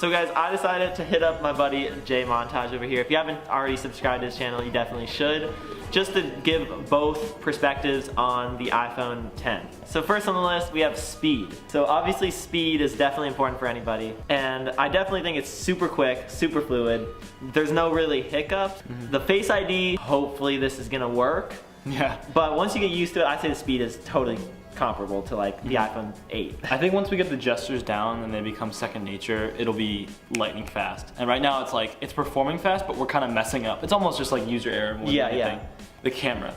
So guys, I decided to hit up my buddy Jay Montage over here. If you haven't already subscribed to his channel, you definitely should, just to give both perspectives on the iPhone X. So first on the list, we have speed. So obviously speed is definitely important for anybody, and I definitely think it's super quick, super fluid. There's no really hiccups. The Face ID, hopefully this is gonna work. Yeah. But once you get used to it, I'd say the speed is totally comparable to like the iPhone 8. I think once we get the gestures down and they become second nature, it'll be lightning fast. And right now it's like, it's performing fast, but we're kind of messing up. It's almost just like user error more than anything. Yeah. The camera.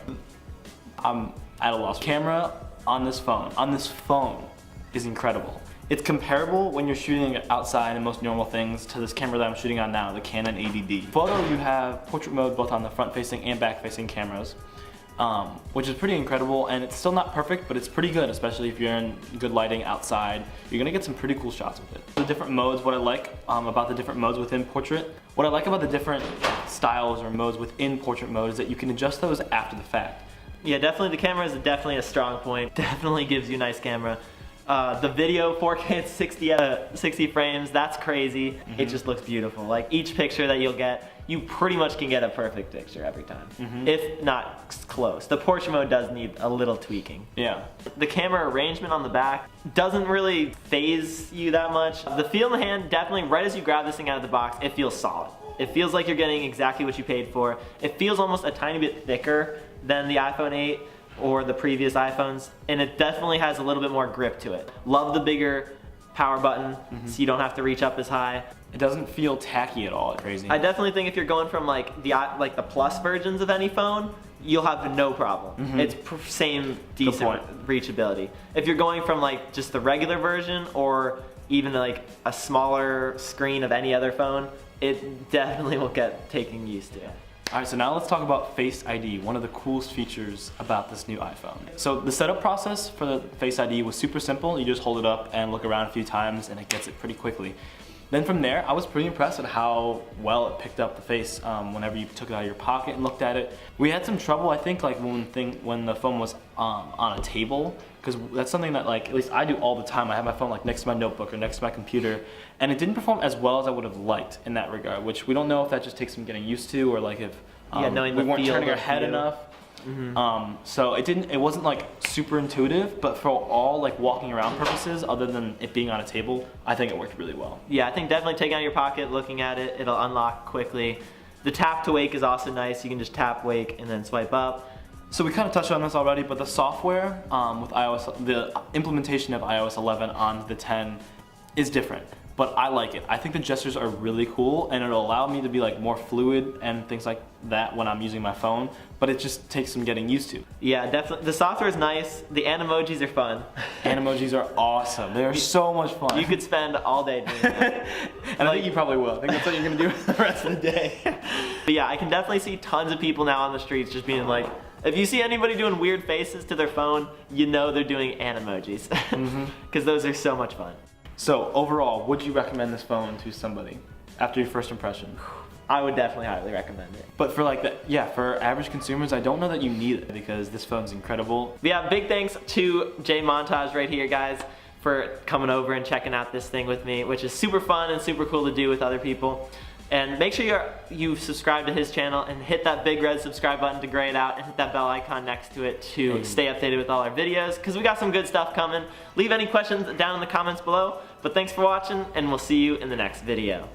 I'm at a loss. Camera on this phone is incredible. It's comparable when you're shooting outside and most normal things to this camera that I'm shooting on now, the Canon 80D. Photo, you have portrait mode both on the front-facing and back-facing cameras. Which is pretty incredible, and it's still not perfect, but it's pretty good, especially if you're in good lighting outside. You're gonna get some pretty cool shots with it. The different modes, what I like about the different modes within portrait, what I like about the different styles or modes within portrait mode is that you can adjust those after the fact. Yeah, definitely the camera is definitely a strong point. Definitely gives you a nice camera. The video, 4K at 60 frames, that's crazy. It just looks beautiful. Like each picture that you'll get, you pretty much can get a perfect picture every time, if not close. The portrait mode does need a little tweaking. Yeah. The camera arrangement on the back doesn't really phase you that much. The feel in the hand, definitely right as you grab this thing out of the box, it feels solid. It feels like you're getting exactly what you paid for. It feels almost a tiny bit thicker than the iPhone 8 or the previous iPhones, and it definitely has a little bit more grip to it. Love the bigger power button, so you don't have to reach up as high. It doesn't feel tacky at all. It's crazy. I definitely think if you're going from like the plus versions of any phone, you'll have no problem. It's same decent reachability. If you're going from like just the regular version or even like a smaller screen of any other phone, it definitely will get taken used to. Alright, so now let's talk about Face ID, one of the coolest features about this new iPhone. So the setup process for the Face ID was super simple. You just hold it up and look around a few times and it gets it pretty quickly. Then from there, I was pretty impressed at how well it picked up the face whenever you took it out of your pocket and looked at it. We had some trouble, I think, like when the phone was on a table, because that's something that, like, at least I do all the time. I have my phone like next to my notebook or next to my computer, and it didn't perform as well as I would have liked in that regard, which we don't know if that just takes some getting used to or like if we weren't turning our head enough. So it wasn't like super intuitive, but for all like walking around purposes, other than it being on a table, I think it worked really well. Yeah, I think definitely taking out of your pocket, looking at it, it'll unlock quickly. The tap to wake is also nice. You can just tap wake and then swipe up. So we kind of touched on this already, but the software with iOS, the implementation of iOS 11 on the 10 is different. But I like it. I think the gestures are really cool, and it'll allow me to be like more fluid and things like that when I'm using my phone, but it just takes some getting used to. Yeah, definitely. The software is nice. The animojis are fun. Animojis are awesome. They are so much fun. You could spend all day doing that. And I think you probably will. I think that's what you're gonna do the rest of the day. But yeah, I can definitely see tons of people now on the streets just being like, if you see anybody doing weird faces to their phone, you know they're doing animojis. Because those are so much fun. So overall, would you recommend this phone to somebody after your first impression? I would definitely highly recommend it. But for for average consumers, I don't know that you need it because this phone's incredible. Yeah, big thanks to Jay Montage right here, guys, for coming over and checking out this thing with me, which is super fun and super cool to do with other people. And make sure you subscribe to his channel and hit that big red subscribe button to gray it out and hit that bell icon next to it to stay updated with all our videos, because we got some good stuff coming. Leave any questions down in the comments below. But thanks for watching, and we'll see you in the next video.